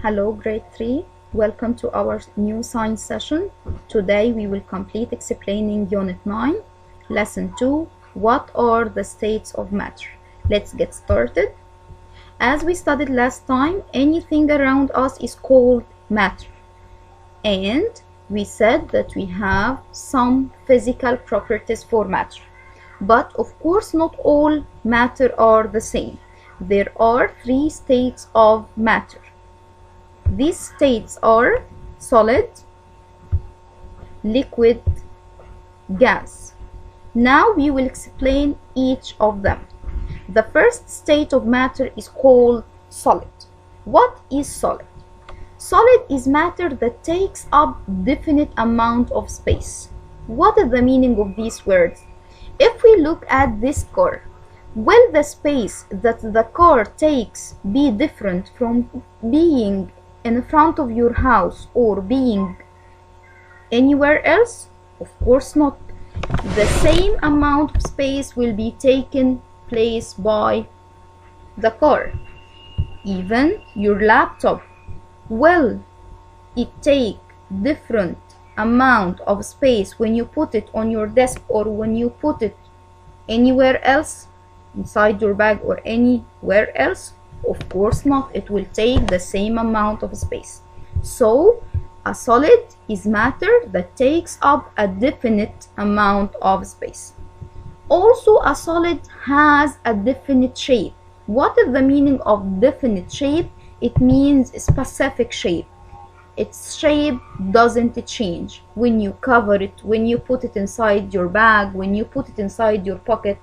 Hello, grade 3. Welcome to our new science session. Today we will complete explaining Unit 9, Lesson 2, What are the states of matter? Let's get started. As we studied last time, anything around us is called matter. And we said that we have some physical properties for matter. But of course not all matter are the same. There are three states of matter. These states are solid, liquid, gas. Now we will explain each of them. The first state of matter is called solid. What is solid? Solid is matter that takes up definite amount of space. What is the meaning of these words? If we look at this car, will the space that the car takes be different from being in front of your house or being anywhere else? Of course not. The same amount of space will be taken place by the car. Even your laptop, will it take different amount of space when you put it on your desk or when you put it anywhere else, inside your bag or anywhere else? Of course not. It will take the same amount of space. So a solid is matter that takes up a definite amount of space. Also, a solid has a definite shape. What is the meaning of definite shape? It means a specific shape. Its shape doesn't change when you cover it, when you put it inside your bag, when you put it inside your pocket,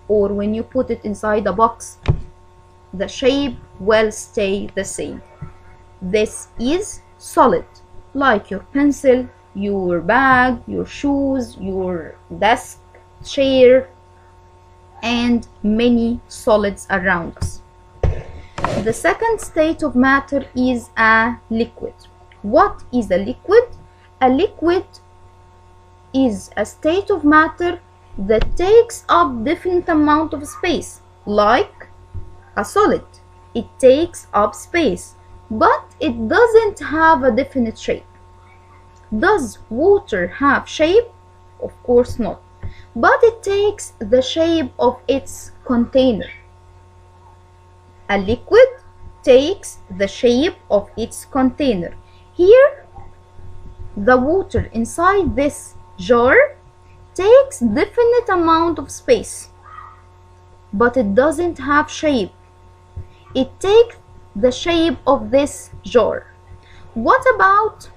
or when you put it inside a box. The shape will stay the same. This is solid, like your pencil, your bag, your shoes, your desk, chair, and many solids around us. The second state of matter is a liquid. What is a liquid? A liquid is a state of matter that takes up definite amount of space, like a solid. It takes up space, but it doesn't have a definite shape. Does water have shape? Of course not. But it takes the shape of its container. A liquid takes the shape of its container. Here, the water inside this jar takes definite amount of space, but it doesn't have shape. It takes the shape of this jar. What about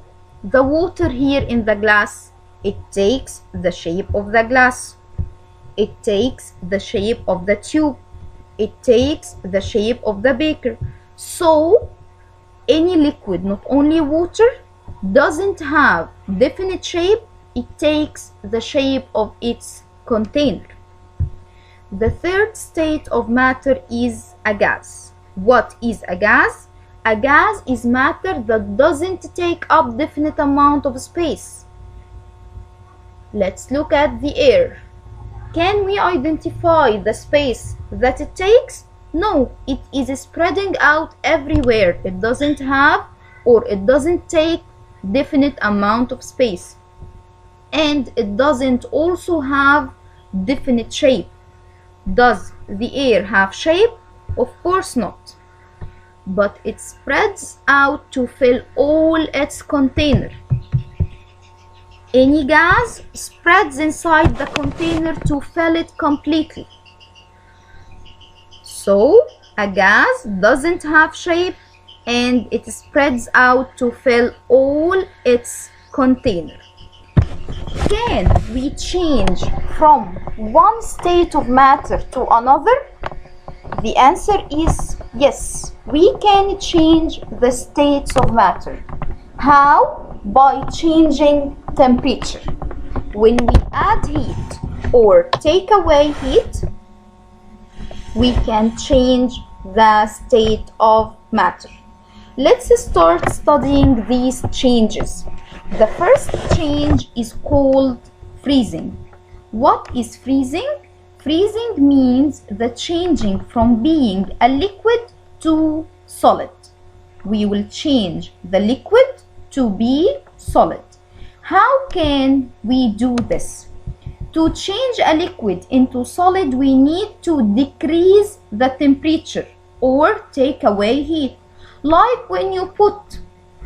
the water here in the glass? It takes the shape of the glass. It takes the shape of the tube. It takes the shape of the beaker. So any liquid, not only water, doesn't have definite shape. It takes the shape of its container. The third state of matter is a gas. What is a gas? A gas is matter that doesn't take up definite amount of space. Let's look at the air. Can we identify the space that it takes? No, it is spreading out everywhere. It doesn't have or it doesn't take definite amount of space. And it doesn't also have definite shape. Does the air have shape? Of course not. But it spreads out to fill all its container. Any gas spreads inside the container to fill it completely. So a gas doesn't have shape and it spreads out to fill all its container. Can we change from one state of matter to another? The answer is yes, we can change the states of matter. How? By changing temperature. When we add heat or take away heat, we can change the state of matter. Let's start studying these changes. The first change is called freezing. What is freezing? Freezing means the changing from being a liquid to solid. we will change the liquid to be solid. How can we do this? To change a liquid into solid, we need to decrease the temperature or take away heat. Like when you put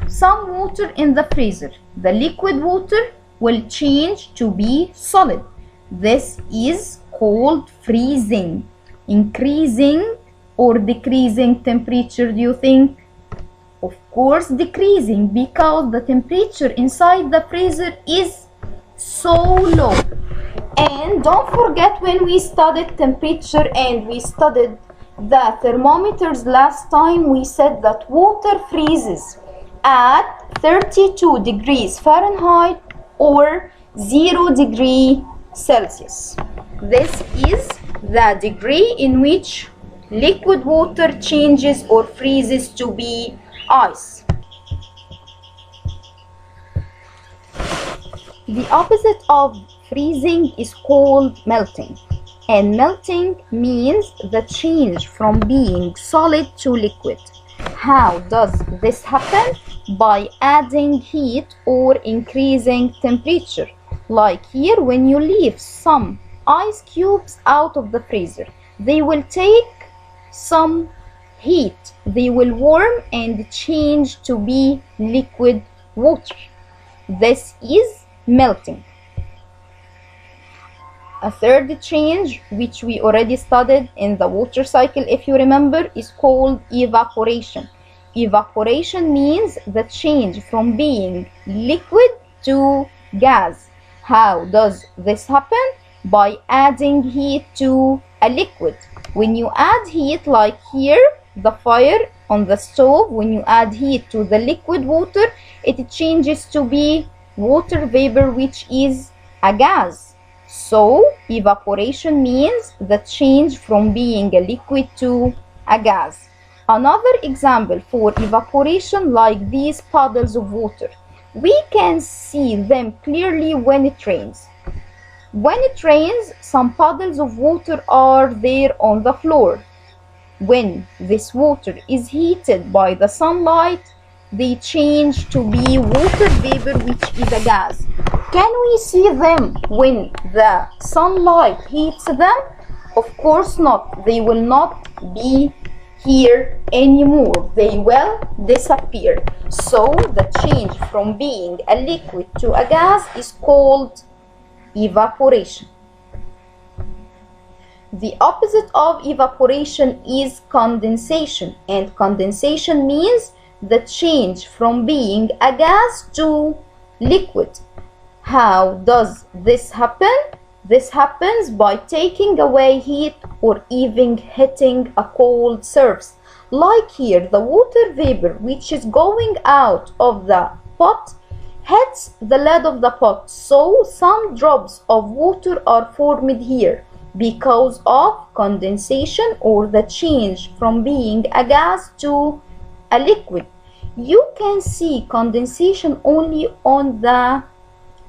some water in the freezer, the liquid water will change to be solid. This is called freezing. Increasing or decreasing temperature, do you think? Of course decreasing, because the temperature inside the freezer is so low. And don't forget, when we studied temperature and we studied the thermometers last time, we said that water freezes at 32 degrees Fahrenheit or 0 degree Celsius. This is the degree in which liquid water changes or freezes to be ice. The opposite of freezing is called melting. And melting means the change from being solid to liquid. How does this happen? By adding heat or increasing temperature. Like here, when you leave some ice cubes out of the freezer, they will take some heat. They will warm and change to be liquid water. This is melting. A third change, which we already studied in the water cycle, if you remember, is called evaporation. Evaporation means the change from being liquid to gas. How does this happen? By adding heat to a liquid. When you add heat, like here, the fire on the stove, when you add heat to the liquid water, it changes to be water vapor, which is a gas. So evaporation means the change from being a liquid to a gas. Another example for evaporation, like these puddles of water. We can see them clearly when it rains. When it rains, some puddles of water are there on the floor. When this water is heated by the sunlight, they change to be water vapor, which is a gas. Can we see them when the sunlight heats them? Of course not. They will not be here anymore. They will disappear. So the change from being a liquid to a gas is called evaporation. The opposite of evaporation is condensation, and condensation means the change from being a gas to liquid. How does this happen? This happens by taking away heat or even hitting a cold surface. Like here, the water vapor which is going out of the pot hits the lid of the pot, so some drops of water are formed here because of condensation or the change from being a gas to a liquid. You can see condensation only on the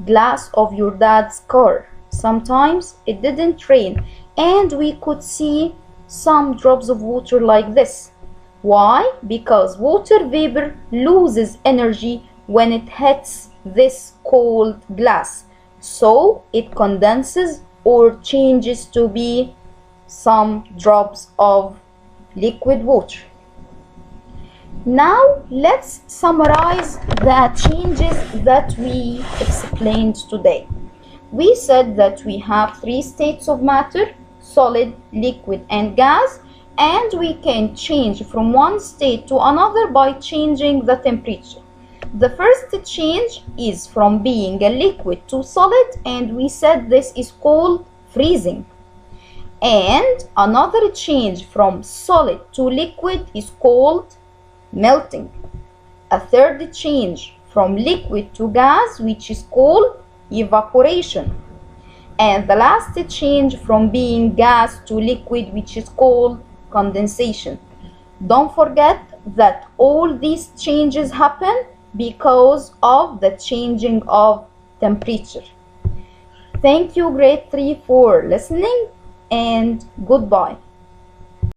glass of your dad's car. Sometimes it didn't rain and we could see some drops of water like this. Why? Because water vapor loses energy when it hits this cold glass, so it condenses or changes to be some drops of liquid water. Now let's summarize the changes that we explained today. We said that we have three states of matter: solid, liquid, and gas, and we can change from one state to another by changing the temperature. The first change is from being a liquid to solid, and we said this is called freezing. And another change from solid to liquid is called melting. A third change from liquid to gas, which is called evaporation. And the last change from being gas to liquid, which is called condensation. Don't forget that all these changes happen because of the changing of temperature. Thank you, grade 3, for listening, and goodbye.